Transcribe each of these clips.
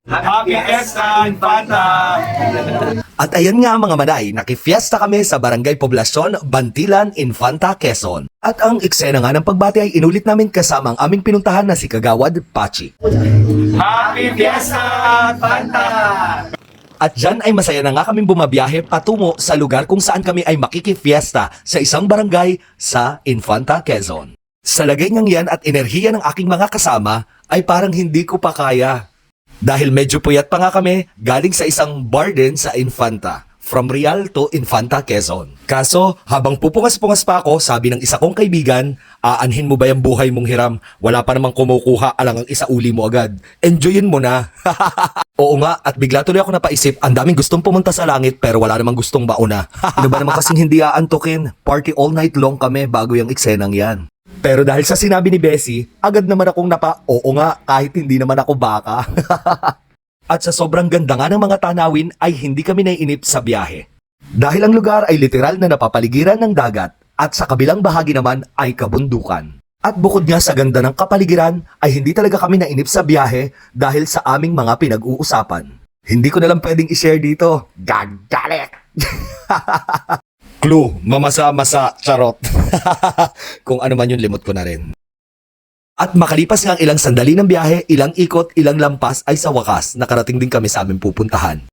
Happy Fiesta Infanta! At ayan nga mga manay, nakifiesta kami sa Barangay Poblasyon, Bantilan, Infanta, Quezon. At ang eksena nga ng pagbati ay inulit namin kasama ang aming pinuntahan na si Kagawad Pachi. Happy Fiesta Infanta! At dyan ay masaya na nga kaming bumabiyahe patungo sa lugar kung saan kami ay makikifiesta sa isang barangay sa Infanta, Quezon. Sa lagay niyang yan at enerhiya ng aking mga kasama ay parang hindi ko pa kaya. Dahil medyo puyat pa nga kami galing sa isang bar din sa Infanta. From Real to Infanta, Quezon. Kaso, habang pupungas-pungas pa ako, sabi ng isa kong kaibigan, aanhin mo ba yung buhay mong hiram? Wala pa namang kumukuha, alang ang isauli mo agad. Enjoyin mo na. Oo nga, at bigla tuloy ako napaisip, ang daming gustong pumunta sa langit pero wala namang gustong mauna. Ano ba naman kasing hindi aantukin? Party all night long kami bago yung eksenang yan. Pero dahil sa sinabi ni Bessie, agad naman akong oo nga, kahit hindi naman ako baka. At sa sobrang ganda nga ng mga tanawin ay hindi kami naiinip sa biyahe. Dahil ang lugar ay literal na napapaligiran ng dagat at sa kabilang bahagi naman ay kabundukan. At bukod nga sa ganda ng kapaligiran ay hindi talaga kami nainip sa biyahe dahil sa aming mga pinag-uusapan. Hindi ko na lang pwedeng i-share dito. Gagalit! Clue, mamasa-masa, charot. Kung ano man yun, limot ko na rin. At makalipas nga ang ilang sandali ng biyahe, ilang ikot, ilang lampas ay sa wakas, nakarating din kami sa aming pupuntahan.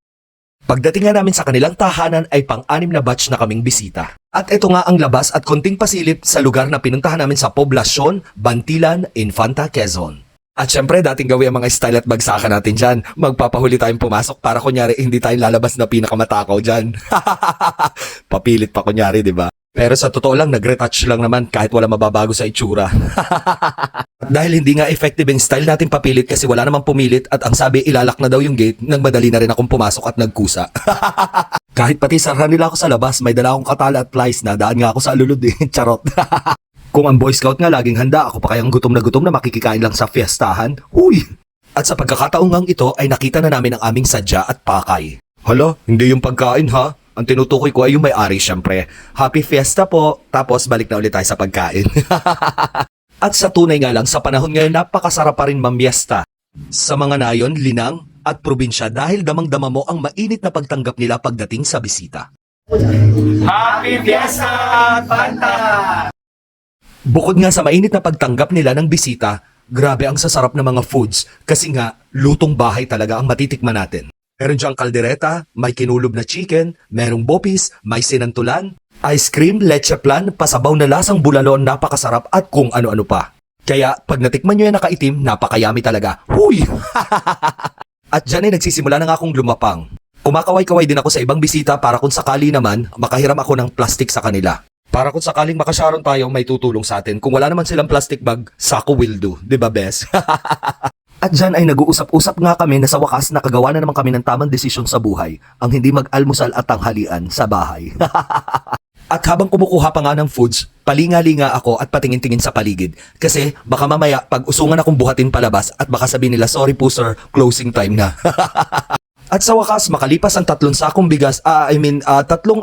Pagdating nga namin sa kanilang tahanan ay pang-anim na batch na kaming bisita. At ito nga ang labas at konting pasilip sa lugar na pinuntahan namin sa Poblasyon, Bantilan, Infanta, Quezon. At syempre, dating gawin ang mga style at bagsakan natin dyan. Magpapahuli tayong pumasok para kunyari hindi tayo lalabas na pinakamatakaw dyan. Papilit pa kunyari, di ba? Pero sa totoo lang, nag-retouch lang naman kahit wala mababago sa itsura. Dahil hindi nga effective yung style natin papilit kasi wala namang pumilit at ang sabi ilalak na daw yung gate, nang madali na rin akong pumasok at nagkusa. Kahit pati sarhan nila ako sa labas, may dala akong katala at flies na daan nga ako sa lulod eh. Charot. Kung ang Boy Scout nga laging handa, ako pa kayang gutom na makikikain lang sa fiestahan? Huy! At sa pagkakataong ngang ito ay nakita na namin ang aming sadya at pakay. Hala, hindi yung pagkain ha? Ang tinutukoy ko ay yung may-ari syempre. Happy Fiesta po, tapos balik na ulit tayo sa pagkain. At sa tunay nga lang, sa panahon ngayon napakasarap pa rin mamiesta. Sa mga nayon, linang at probinsya dahil damang-dama mo ang mainit na pagtanggap nila pagdating sa bisita. Happy Fiesta Infanta! Bukod nga sa mainit na pagtanggap nila ng bisita, grabe ang sasarap ng mga foods kasi nga lutong bahay talaga ang matitikman natin. Meron diyang kaldereta, may kinulob na chicken, merong bopis, may sinantulan, ice cream, leche plan, pasabaw na lasang bulalon, napakasarap at kung ano-ano pa. Kaya pag natikman nyo yan nakaitim, napakayami talaga. Huy! At dyan ay nagsisimula na nga akong lumapang. Kumakaway-kaway din ako sa ibang bisita para kung sakali naman, makahiram ako ng plastic sa kanila. Para kung sakaling makasharon tayo, may tutulong sa atin. Kung wala naman silang plastic bag, sako will do. Diba, bes? At dyan ay nag-uusap-usap nga kami na sa wakas nakagawa na naman kami ng tamang desisyon sa buhay, ang hindi mag-almusal at tanghalian sa bahay. At habang kumukuha pa nga ng foods, palinga-linga ako at patingin-tingin sa paligid. Kasi baka mamaya pag usungan akong buhatin palabas at baka sabihin nila, sorry po sir, closing time na. At sa wakas, makalipas ang 3 sakong bigas, 3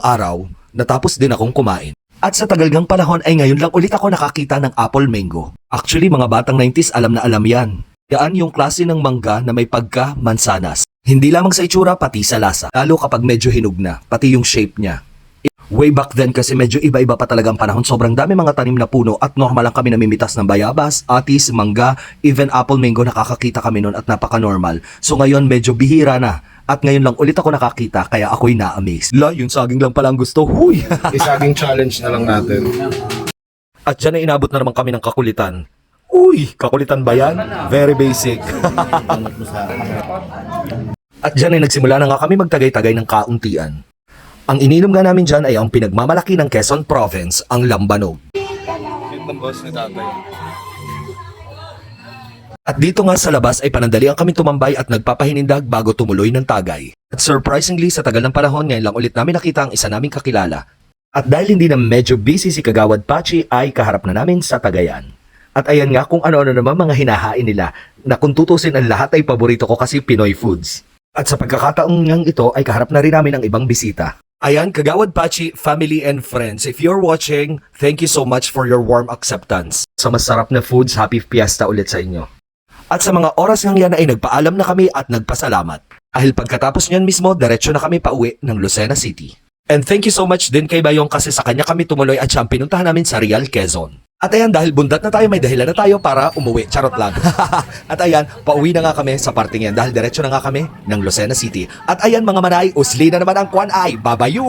araw, natapos din akong kumain. At sa tagal ngang panahon ay ngayon lang ulit ako nakakita ng apple mango. Actually, mga batang 90s alam na alam yan. Yan yung klase ng mangga na may pagka-mansanas. Hindi lamang sa itsura, pati sa lasa. Lalo kapag medyo hinog na, pati yung shape niya. Way back then kasi medyo iba-iba pa talaga ang panahon. Sobrang dami mga tanim na puno at normal lang kami namimitas ng bayabas, atis, mangga, even apple mango nakakakita kami noon at napaka-normal. So ngayon medyo bihira na. At ngayon lang ulit ako nakakita kaya ako'y na-amaze. Yung saging lang pala ang gusto. Huy! Isaging challenge na lang natin. At dyan ay inabot na naman kami ng kakulitan. Uy, kakulitan ba yan? Very basic. At dyan ay nagsimula na nga kami magtagay-tagay ng kauntian. Ang ininom nga namin dyan ay ang pinagmamalaki ng Quezon Province, ang lambanog. Yun ng boss ni tatay. At dito nga sa labas ay panandalian kami tumambay at nagpapahinindag bago tumuloy ng tagay. At surprisingly, sa tagal ng panahon, ngayon lang ulit namin nakita ang isa naming kakilala. At dahil hindi na medyo busy si Kagawad Pachi, ay kaharap na namin sa tagayan. At ayan nga kung ano-ano naman mga hinahain nila na kung tutusin ang lahat ay paborito ko kasi Pinoy foods. At sa pagkakataong ngang ito ay kaharap na rin namin ang ibang bisita. Ayan, Kagawad Pachi, family and friends. If you're watching, thank you so much for your warm acceptance. Sa masarap na foods, happy fiesta ulit sa inyo. At sa mga oras ngang yan ay nagpaalam na kami at nagpasalamat. Dahil pagkatapos niyan mismo, diretso na kami pauwi ng Lucena City. And thank you so much din kay Bayong kasi sa kanya kami tumuloy at siyang pinuntahan namin sa Real Quezon. At ayan, dahil bundat na tayo, may dahilan na tayo para umuwi. Charot lang. At ayan, pauwi na nga kami sa parting yan dahil diretso na nga kami ng Lucena City. At ayan mga manay, usli na naman ang kwan ay babayu!